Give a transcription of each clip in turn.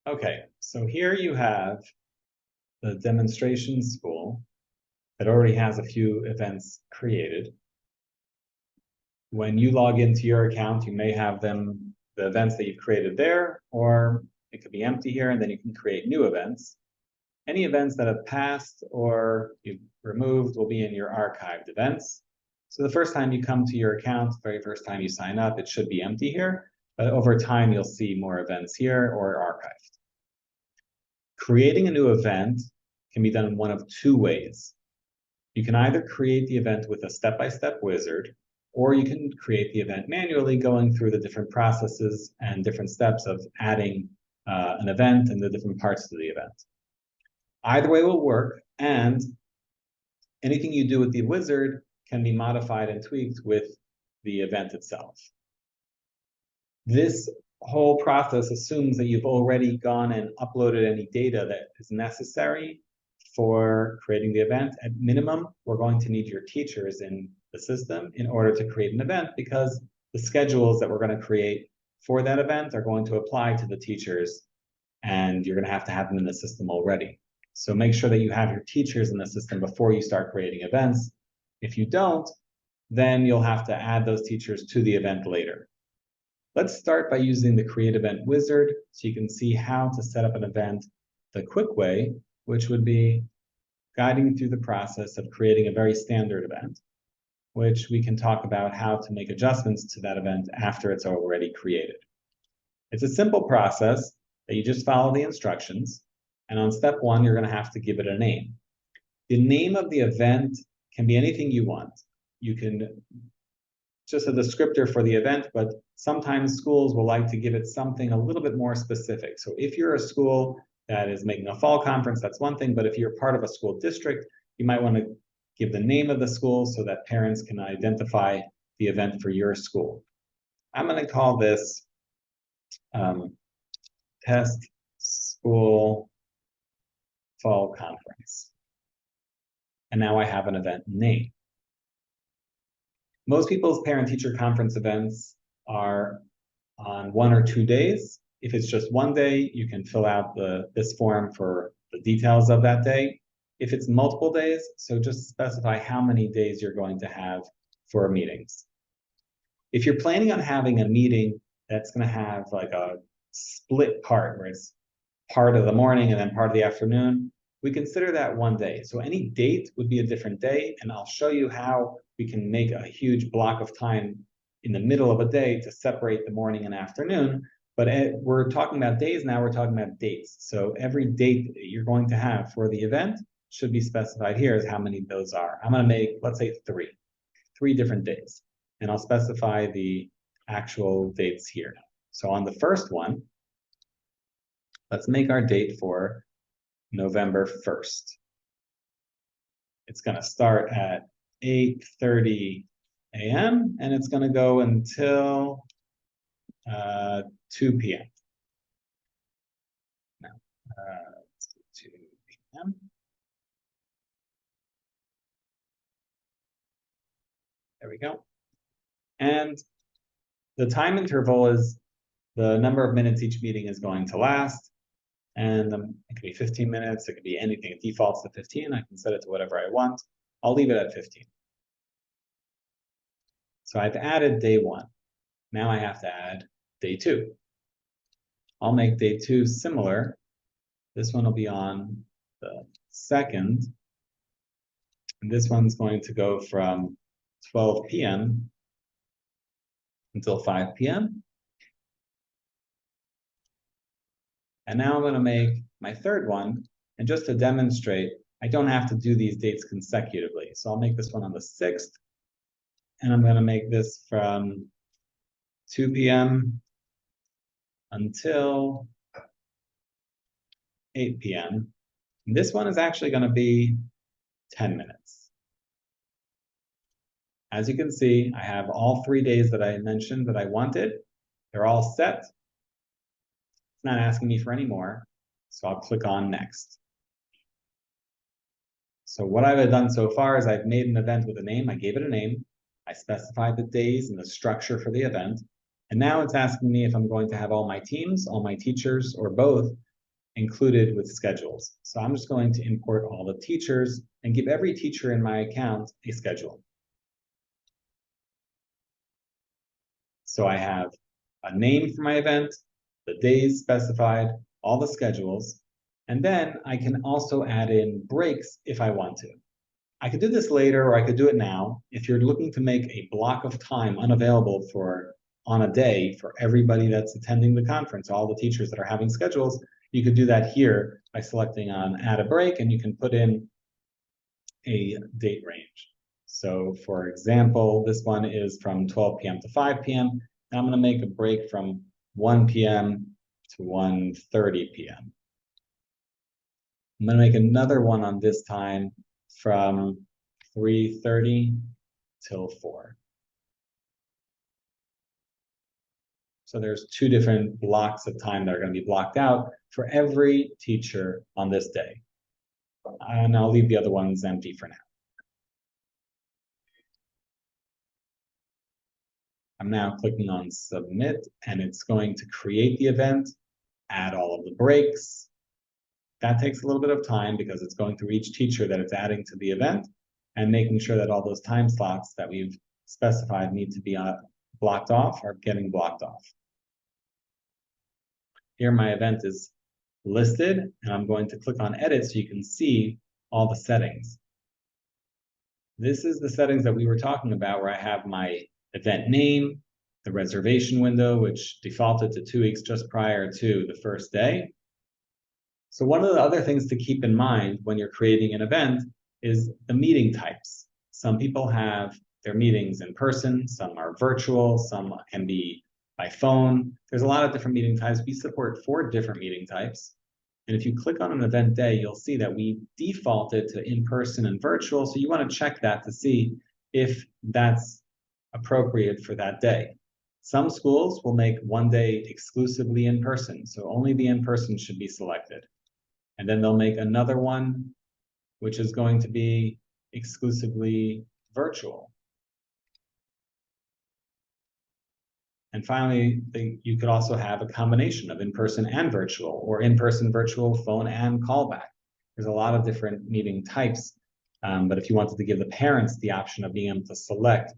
Okay, so here you have the demonstration school that already has a few events created. When you log into your account, you may have the events that you've created there, or it could be empty here, and then you can create new events. Any events that have passed or you've removed will be in your archived events. So the first time you come to your account, very first time you sign up, it should be empty here, but over time you'll see more events here or archived. Creating a new event can be done in one of two ways. You can either create the event with a step-by-step wizard, or you can create the event manually, going through the different processes and different steps of adding an event and the different parts of the event. Either way will work, and anything you do with the wizard can be modified and tweaked with the event itself. This whole process assumes that you've already gone and uploaded any data that is necessary for creating the event. At minimum, we're going to need your teachers in the system in order to create an event, because the schedules that we're going to create for that event are going to apply to the teachers, and you're going to have them in the system already. So make sure that you have your teachers in the system before you start creating events. If you don't, then you'll have to add those teachers to the event later. Let's start by using the Create Event Wizard so you can see how to set up an event the quick way, which would be guiding through the process of creating a very standard event, which we can talk about how to make adjustments to that event after it's already created. It's a simple process that you just follow the instructions, and on step one, you're going to have to give it a name. The name of the event can be anything you want. You can just a descriptor for the event, but sometimes schools will like to give it something a little bit more specific. So if you're a school that is making a fall conference, that's one thing, but if you're part of a school district, you might want to give the name of the school so that parents can identify the event for your school. I'm going to call this Test School Fall Conference. And now I have an event name. Most people's parent-teacher conference events are on 1 or 2 days. If it's just 1 day, you can fill out this form for the details of that day. If it's multiple days, so just specify how many days you're going to have for meetings. If you're planning on having a meeting that's going to have like a split part, where it's part of the morning and then part of the afternoon, we consider that 1 day. So any date would be a different day, and I'll show you how we can make a huge block of time in the middle of a day to separate the morning and afternoon. But we're talking about days now, we're talking about dates. So every date that you're going to have for the event should be specified here as how many those are. I'm going to make, let's say, three different days, and I'll specify the actual dates here. So on the first one, let's make our date for November 1st. It's going to start at 8:30 a.m. and it's going to go until 2 p.m. Now, 2 p.m. There we go. And the time interval is the number of minutes each meeting is going to last. And it could be 15 minutes, it could be anything. It defaults to 15. I can set it to whatever I want. I'll leave it at 15. So I've added day 1. Now I have to add day 2. I'll make day 2 similar. This one will be on the 2nd. And this one's going to go from 12 p.m. until 5 p.m. And now I'm going to make my 3rd one. And just to demonstrate, I don't have to do these dates consecutively. So I'll make this one on the 6th. And I'm going to make this from 2 p.m. until 8 p.m. And this one is actually going to be 10 minutes. As you can see, I have all 3 days that I mentioned that I wanted. They're all set. It's not asking me for any more, so I'll click on Next. So what I've done so far is I've made an event with a name. I gave it a name. I specified the days and the structure for the event. And now it's asking me if I'm going to have all my teams, all my teachers, or both included with schedules. So I'm just going to import all the teachers and give every teacher in my account a schedule. So I have a name for my event, the days specified, all the schedules, and then I can also add in breaks if I want to. I could do this later or I could do it now. If you're looking to make a block of time unavailable on a day for everybody that's attending the conference, all the teachers that are having schedules, you could do that here by selecting on add a break, and you can put in a date range. So for example, this one is from 12 p.m. to 5 p.m. And I'm going to make a break from 1 p.m. to 1:30 p.m. I'm going to make another one on this time from 3:30 till 4. So there's 2 different blocks of time that are going to be blocked out for every teacher on this day. And I'll leave the other ones empty for now. I'm now clicking on submit, and it's going to create the event, add all of the breaks. That takes a little bit of time because it's going through each teacher that it's adding to the event and making sure that all those time slots that we've specified need to be blocked off are getting blocked off. Here my event is listed, and I'm going to click on edit so you can see all the settings. This is the settings that we were talking about, where I have my event name, the reservation window, which defaulted to 2 weeks just prior to the first day. So one of the other things to keep in mind when you're creating an event is the meeting types. Some people have their meetings in person, some are virtual, some can be by phone. There's a lot of different meeting types. We support 4 different meeting types. And if you click on an event day, you'll see that we defaulted to in-person and virtual. So you want to check that to see if that's appropriate for that day. Some schools will make one day exclusively in person, so only the in-person should be selected. And then they'll make another one, which is going to be exclusively virtual. And finally, you could also have a combination of in-person and virtual, or in-person, virtual, phone, and callback. There's a lot of different meeting types, but if you wanted to give the parents the option of being able to select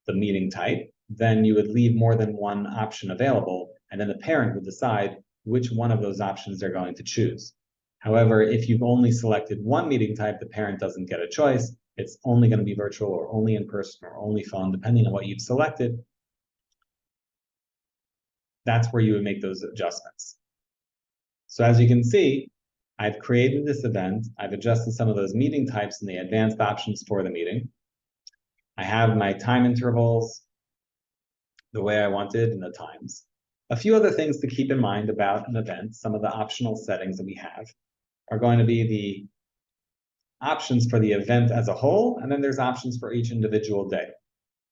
the meeting type, then you would leave more than one option available, and then the parent would decide which one of those options they're going to choose. However, if you've only selected one meeting type, the parent doesn't get a choice. It's only going to be virtual or only in person or only phone, depending on what you've selected. That's where you would make those adjustments. So as you can see, I've created this event. I've adjusted some of those meeting types and the advanced options for the meeting. I have my time intervals the way I wanted and the times. A few other things to keep in mind about an event, some of the optional settings that we have, are going to be the options for the event as a whole, and then there's options for each individual day.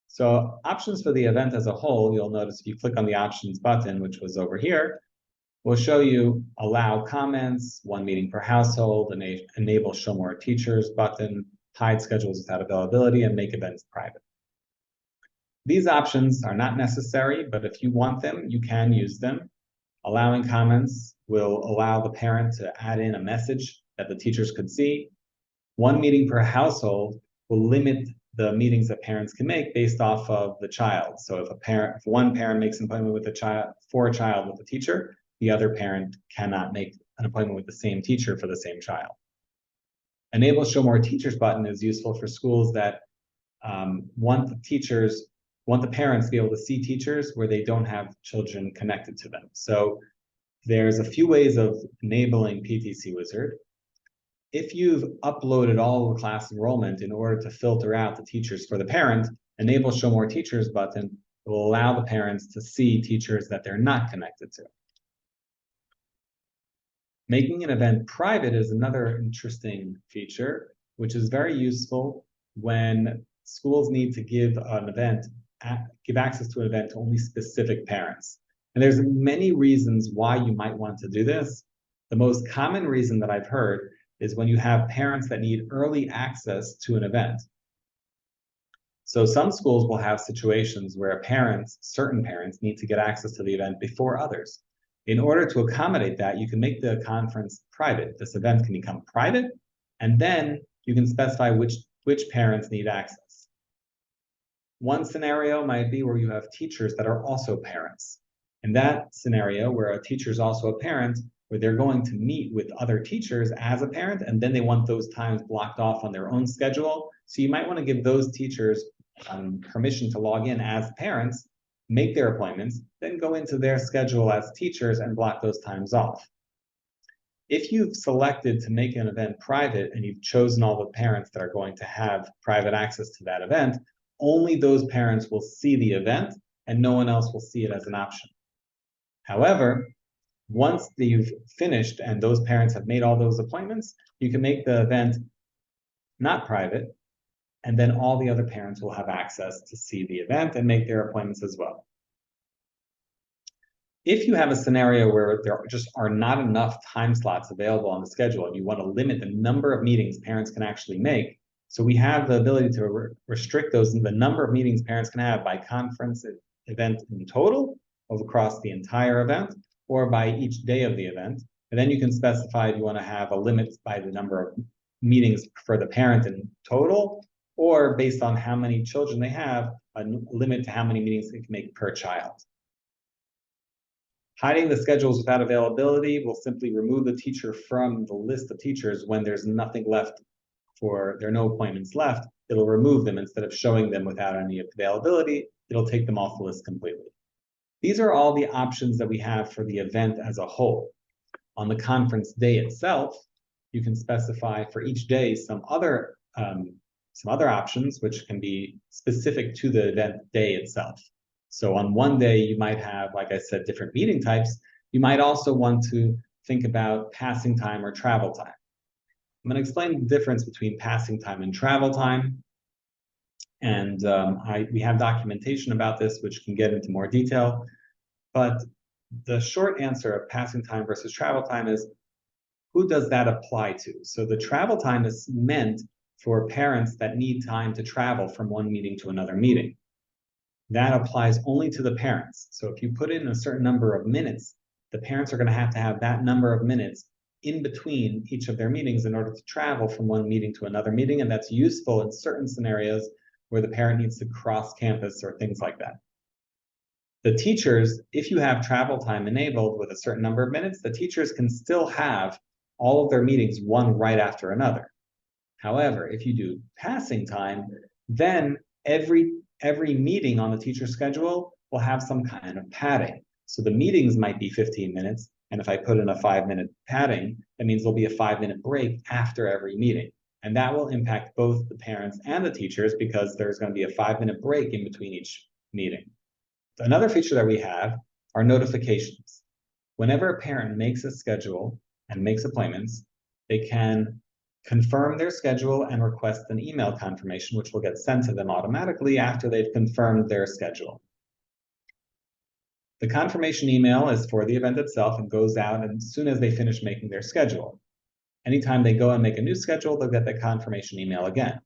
So options for the event as a whole, you'll notice if you click on the options button, which was over here, will show you allow comments, 1 meeting per household, enable show more teachers button, hide schedules without availability, and make events private. These options are not necessary, but if you want them, you can use them. Allowing comments will allow the parent to add in a message that the teachers could see. 1 meeting per household will limit the meetings that parents can make based off of the child. So if one parent makes an appointment with a child for a child with a teacher, the other parent cannot make an appointment with the same teacher for the same child. Enable show more teachers button is useful for schools that want the parents to be able to see teachers where they don't have children connected to them. So there's a few ways of enabling PTC Wizard. If you've uploaded all of the class enrollment in order to filter out the teachers for the parent, enable show more teachers button will allow the parents to see teachers that they're not connected to. Making an event private is another interesting feature, which is very useful when schools need to give access to an event to only specific parents. And there's many reasons why you might want to do this. The most common reason that I've heard is when you have parents that need early access to an event. So some schools will have situations where certain parents need to get access to the event before others. In order to accommodate that, you can make the conference private. This event can become private, and then you can specify which parents need access. One scenario might be where you have teachers that are also parents. In that scenario, where a teacher is also a parent, where they're going to meet with other teachers as a parent, and then they want those times blocked off on their own schedule. So you might want to give those teachers permission to log in as parents, make their appointments, then go into their schedule as teachers and block those times off. If you've selected to make an event private and you've chosen all the parents that are going to have private access to that event, only those parents will see the event and no one else will see it as an option. However, once you've finished and those parents have made all those appointments, you can make the event not private, and then all the other parents will have access to see the event and make their appointments as well. If you have a scenario where there just are not enough time slots available on the schedule and you want to limit the number of meetings parents can actually make, so we have the ability to restrict the number of meetings parents can have by conference event in total, across the entire event, or by each day of the event. And then you can specify if you want to have a limit by the number of meetings for the parent in total, or based on how many children they have, a limit to how many meetings they can make per child. Hiding the schedules without availability will simply remove the teacher from the list of teachers when there's nothing left there are no appointments left. It'll remove them instead of showing them without any availability. It'll take them off the list completely. These are all the options that we have for the event as a whole. On the conference day itself, you can specify for each day some other options which can be specific to the event day itself. So on one day, you might have, like I said, different meeting types. You might also want to think about passing time or travel time. I'm going to explain the difference between passing time and travel time. And we have documentation about this, which can get into more detail. But the short answer of passing time versus travel time is, who does that apply to? So the travel time is meant for parents that need time to travel from one meeting to another meeting. That applies only to the parents. So if you put in a certain number of minutes, the parents are going to have that number of minutes in between each of their meetings in order to travel from one meeting to another meeting. And that's useful in certain scenarios where the parent needs to cross campus or things like that. The teachers, if you have travel time enabled with a certain number of minutes, the teachers can still have all of their meetings one right after another. However, if you do passing time, then every meeting on the teacher schedule will have some kind of padding. So the meetings might be 15 minutes, and if I put in a 5-minute padding, that means there'll be a 5-minute break after every meeting. And that will impact both the parents and the teachers because there's going to be a 5-minute break in between each meeting. Another feature that we have are notifications. Whenever a parent makes a schedule and makes appointments, they can confirm their schedule and request an email confirmation, which will get sent to them automatically after they've confirmed their schedule. The confirmation email is for the event itself and goes out as soon as they finish making their schedule. Anytime they go and make a new schedule, they'll get the confirmation email again.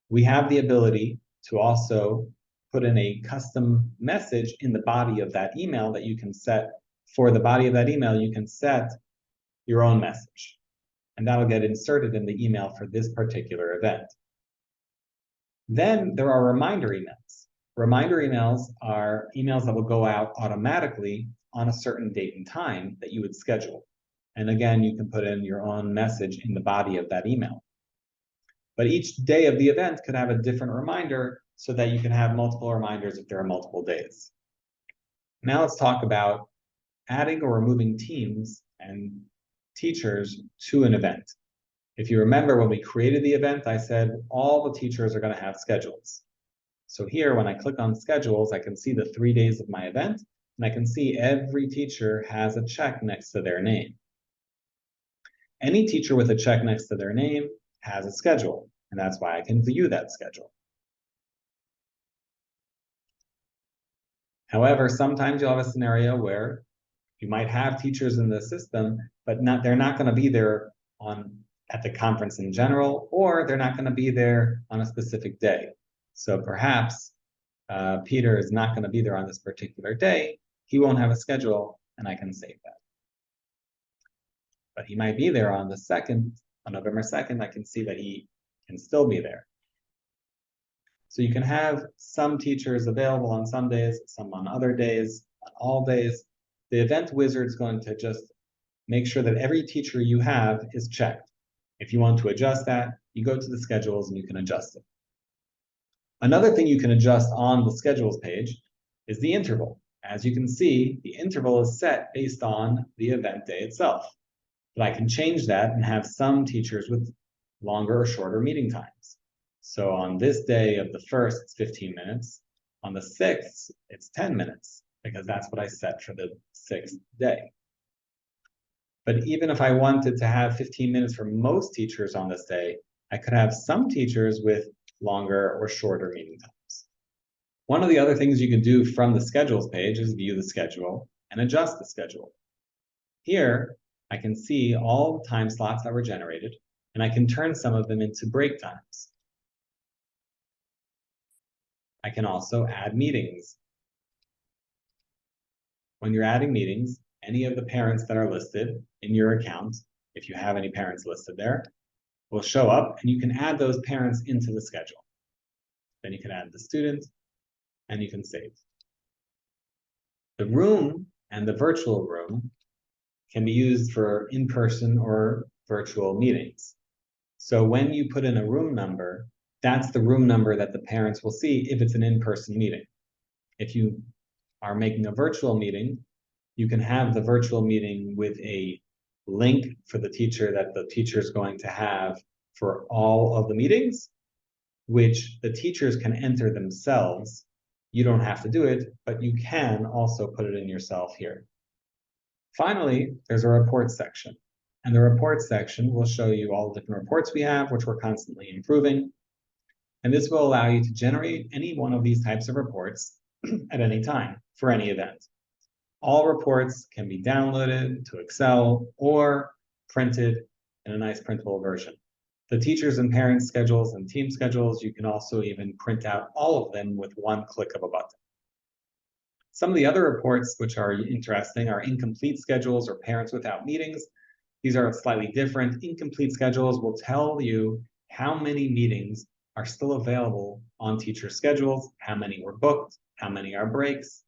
We have the ability to also put in a custom message in the body of that email that you can set. For the body of that email, you can set your own message, and that'll get inserted in the email for this particular event. Then there are reminder emails. Reminder emails are emails that will go out automatically on a certain date and time that you would schedule. And again, you can put in your own message in the body of that email. But each day of the event could have a different reminder so that you can have multiple reminders if there are multiple days. Now let's talk about adding or removing teams and teachers to an event. If you remember when we created the event, I said all the teachers are going to have schedules. So here, when I click on schedules, I can see the 3 days of my event, and I can see every teacher has a check next to their name. Any teacher with a check next to their name has a schedule, and that's why I can view that schedule. However, sometimes you'll have a scenario where you might have teachers in the system, but they're not going to be there at the conference in general, or they're not going to be there on a specific day. So perhaps Peter is not going to be there on this particular day. He won't have a schedule, and I can save that. but he might be there on the 2nd, on November 2nd, I can see that he can still be there. So you can have some teachers available on some days, some on other days, on all days. The event wizard is going to just make sure that every teacher you have is checked. If you want to adjust that, you go to the schedules and you can adjust it. Another thing you can adjust on the schedules page is the interval. As you can see, the interval is set based on the event day itself. But I can change that and have some teachers with longer or shorter meeting times. So on this day of the 1st, it's 15 minutes. On the 6th, it's 10 minutes, because that's what I set for the 6th day. But even if I wanted to have 15 minutes for most teachers on this day, I could have some teachers with longer or shorter meeting times. One of the other things you can do from the schedules page is view the schedule and adjust the schedule. Here, I can see all the time slots that were generated, and I can turn some of them into break times. I can also add meetings. When you're adding meetings, any of the parents that are listed in your account, if you have any parents listed there, will show up, and you can add those parents into the schedule. Then you can add the student, and you can save. The room and the virtual room can be used for in-person or virtual meetings. So when you put in a room number, that's the room number that the parents will see if it's an in-person meeting. If you are making a virtual meeting, you can have the virtual meeting with a link for the teacher that the teacher is going to have for all of the meetings, which the teachers can enter themselves. You don't have to do it, but you can also put it in yourself here. Finally, there's a reports section. And the reports section will show you all the different reports we have, which we're constantly improving. And this will allow you to generate any one of these types of reports at any time for any event. All reports can be downloaded to Excel or printed in a nice printable version. The teachers and parents schedules and team schedules, you can also even print out all of them with one click of a button. Some of the other reports which are interesting are incomplete schedules or parents without meetings. These are slightly different. Incomplete schedules will tell you how many meetings are still available on teacher schedules, how many were booked, how many are breaks.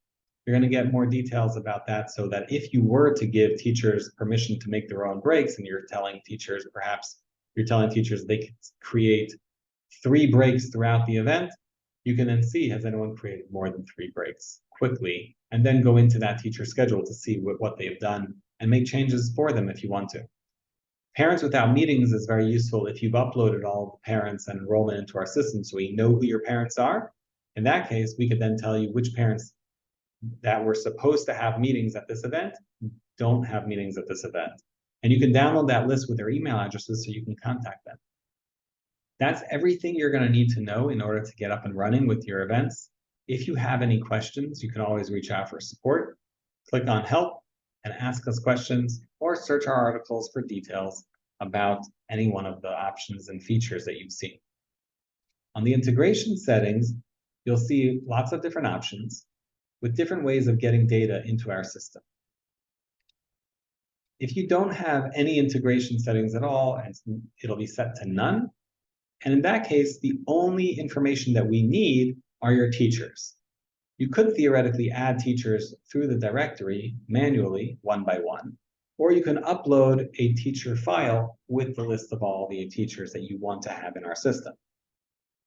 You're going to get more details about that so that if you were to give teachers permission to make their own breaks and you're telling teachers, perhaps you're telling teachers they could create 3 breaks throughout the event, you can then see, has anyone created more than 3 breaks quickly, and then go into that teacher schedule to see what they've done and make changes for them if you want to. Parents without meetings is very useful if you've uploaded all the parents and enrollment into our system so we know who your parents are. In that case, we could then tell you which parents that were supposed to have meetings at this event don't have meetings at this event. And you can download that list with their email addresses so you can contact them. That's everything you're going to need to know in order to get up and running with your events. If you have any questions, you can always reach out for support. Click on help and ask us questions, or search our articles for details about any one of the options and features that you've seen. On the integration settings, you'll see lots of different options with different ways of getting data into our system. If you don't have any integration settings at all, it'll be set to none. And in that case, the only information that we need are your teachers. You could theoretically add teachers through the directory manually, one by one, or you can upload a teacher file with the list of all the teachers that you want to have in our system.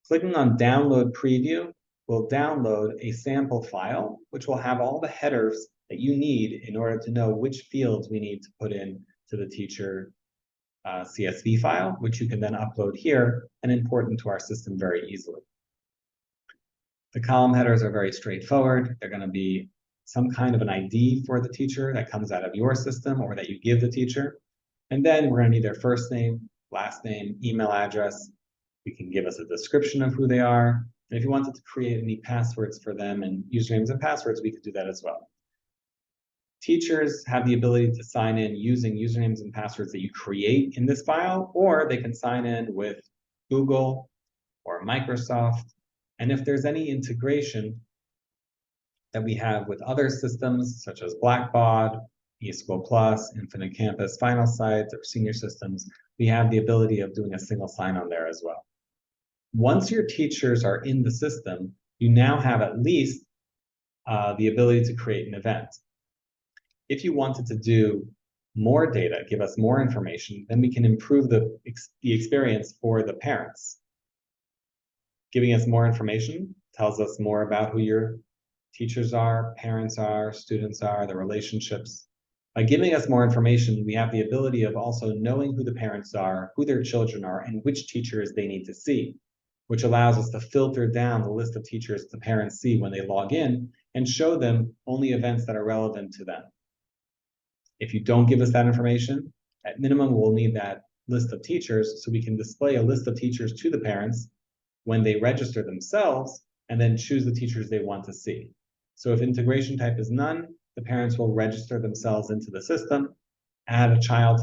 Clicking on Download Preview will download a sample file, which will have all the headers that you need in order to know which fields we need to put in to the teacher CSV file, which you can then upload here and import into our system very easily. The column headers are very straightforward. They're going to be some kind of an ID for the teacher that comes out of your system or that you give the teacher. And then we're going to need their first name, last name, email address. You can give us a description of who they are. And if you wanted to create any passwords for them and usernames and passwords, we could do that as well. Teachers have the ability to sign in using usernames and passwords that you create in this file, or they can sign in with Google or Microsoft. And if there's any integration that we have with other systems, such as Blackbaud eSchool Plus, Infinite Campus, Final Site, or Senior Systems, we have the ability of doing a single sign-on there as well. Once your teachers are in the system, you now have at least the ability to create an event. If you wanted to do more data, give us more information, then we can improve the experience for the parents. Giving us more information tells us more about who your teachers are, parents are, students are, the relationships. By giving us more information, we have the ability of also knowing who the parents are, who their children are, and which teachers they need to see, which allows us to filter down the list of teachers the parents see when they log in and show them only events that are relevant to them. If you don't give us that information, at minimum, we'll need that list of teachers so we can display a list of teachers to the parents when they register themselves and then choose the teachers they want to see. So if integration type is none, the parents will register themselves into the system, add a child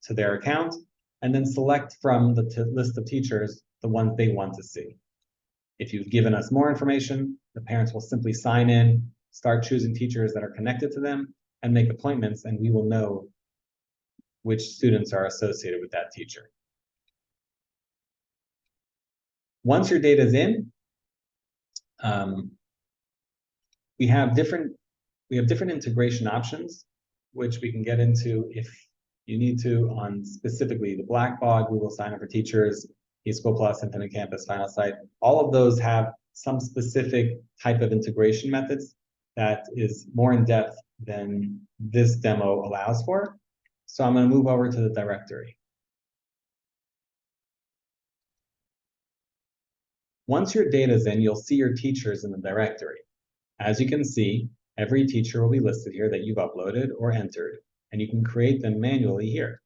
to their account, and then select from the list of teachers the ones they want to see. If you've given us more information, the parents will simply sign in, start choosing teachers that are connected to them, and make appointments, and we will know which students are associated with that teacher. Once your data is in, we have different integration options, which we can get into if you need to on specifically the Blackboard, Google Sign-Up for Teachers, eSchool Plus, Infinite Campus, Final Site. All of those have some specific type of integration methods that is more in depth than this demo allows for. So I'm going to move over to the directory. Once your data is in, you'll see your teachers in the directory. As you can see, every teacher will be listed here that you've uploaded or entered, and you can create them manually here.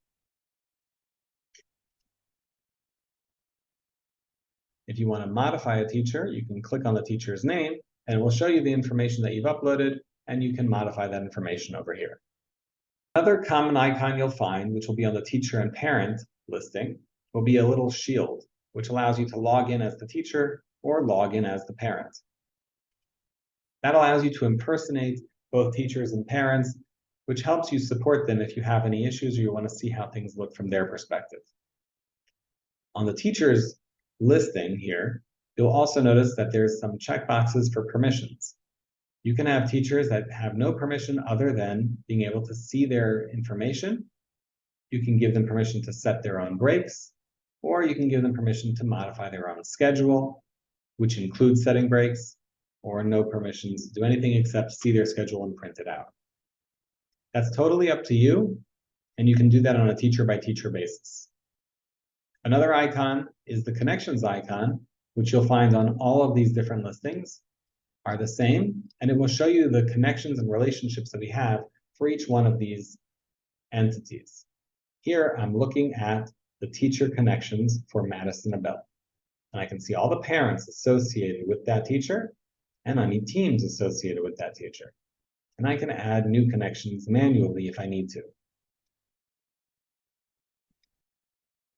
If you want to modify a teacher, you can click on the teacher's name, and it will show you the information that you've uploaded, and you can modify that information over here. Another common icon you'll find, which will be on the teacher and parent listing, will be a little shield, which allows you to log in as the teacher or log in as the parent. That allows you to impersonate both teachers and parents, which helps you support them if you have any issues or you want to see how things look from their perspective. On the teacher's listing here, you'll also notice that there's some checkboxes for permissions. You can have teachers that have no permission other than being able to see their information. You can give them permission to set their own breaks, or you can give them permission to modify their own schedule, which includes setting breaks, or no permissions to do anything except see their schedule and print it out. That's totally up to you, and you can do that on a teacher-by-teacher basis. Another icon is the connections icon, which you'll find on all of these different listings are the same, and it will show you the connections and relationships that we have for each one of these entities. Here, I'm looking at the teacher connections for Madison Abell, and I can see all the parents associated with that teacher, and I need teams associated with that teacher. And I can add new connections manually if I need to.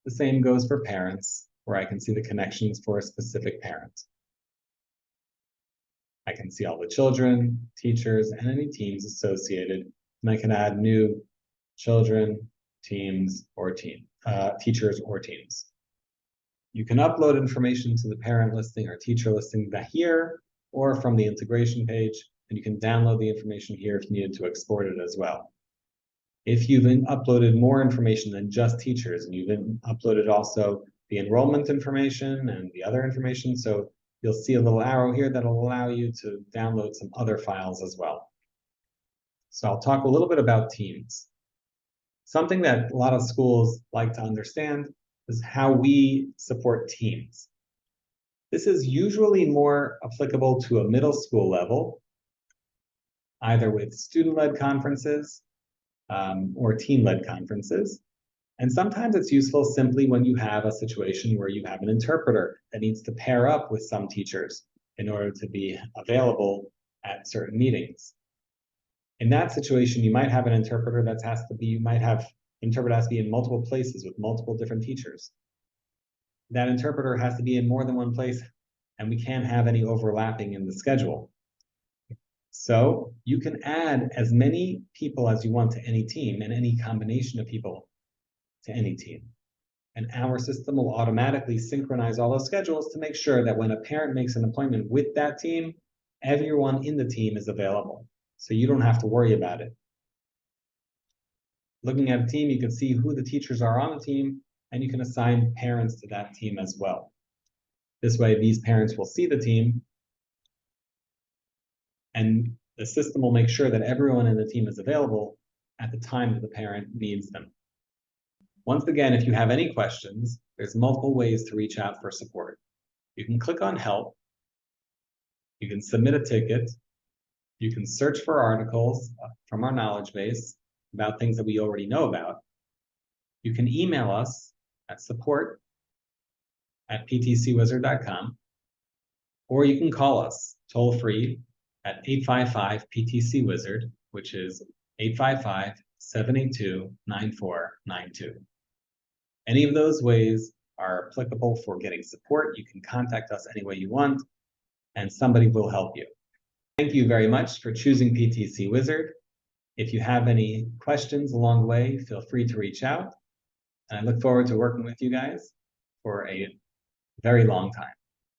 The same goes for parents, where I can see the connections for a specific parent. I can see all the children, teachers, and any teams associated, and I can add new children, teams, or teachers or teams. You can upload information to the parent listing or teacher listing here, or from the integration page, and you can download the information here if needed to export it as well. If you've uploaded more information than just teachers, and you've uploaded also the enrollment information and the other information, so you'll see a little arrow here that'll allow you to download some other files as well. So I'll talk a little bit about teams. Something that a lot of schools like to understand is how we support teams. This is usually more applicable to a middle school level, either with student-led conferences or team-led conferences. And sometimes it's useful simply when you have a situation where you have an interpreter that needs to pair up with some teachers in order to be available at certain meetings. In that situation, you might have an interpreter that has to be, interpreter has to be in multiple places with multiple different teachers. That interpreter has to be in more than one place, and we can't have any overlapping in the schedule. So you can add as many people as you want to any team and any combination of people to any team. And our system will automatically synchronize all those schedules to make sure that when a parent makes an appointment with that team, everyone in the team is available. So you don't have to worry about it. Looking at a team, you can see who the teachers are on the team, and you can assign parents to that team as well. This way, these parents will see the team, and the system will make sure that everyone in the team is available at the time that the parent needs them. Once again, if you have any questions, there's multiple ways to reach out for support. You can click on Help. You can submit a ticket. You can search for articles from our knowledge base about things that we already know about. You can email us at support@ptcwizard.com, or you can call us toll-free at 855-PTC-WIZARD, which is 855-782-9492. Any of those ways are applicable for getting support. You can contact us any way you want, and somebody will help you. Thank you very much for choosing PTC Wizard. If you have any questions along the way, feel free to reach out. And I look forward to working with you guys for a very long time.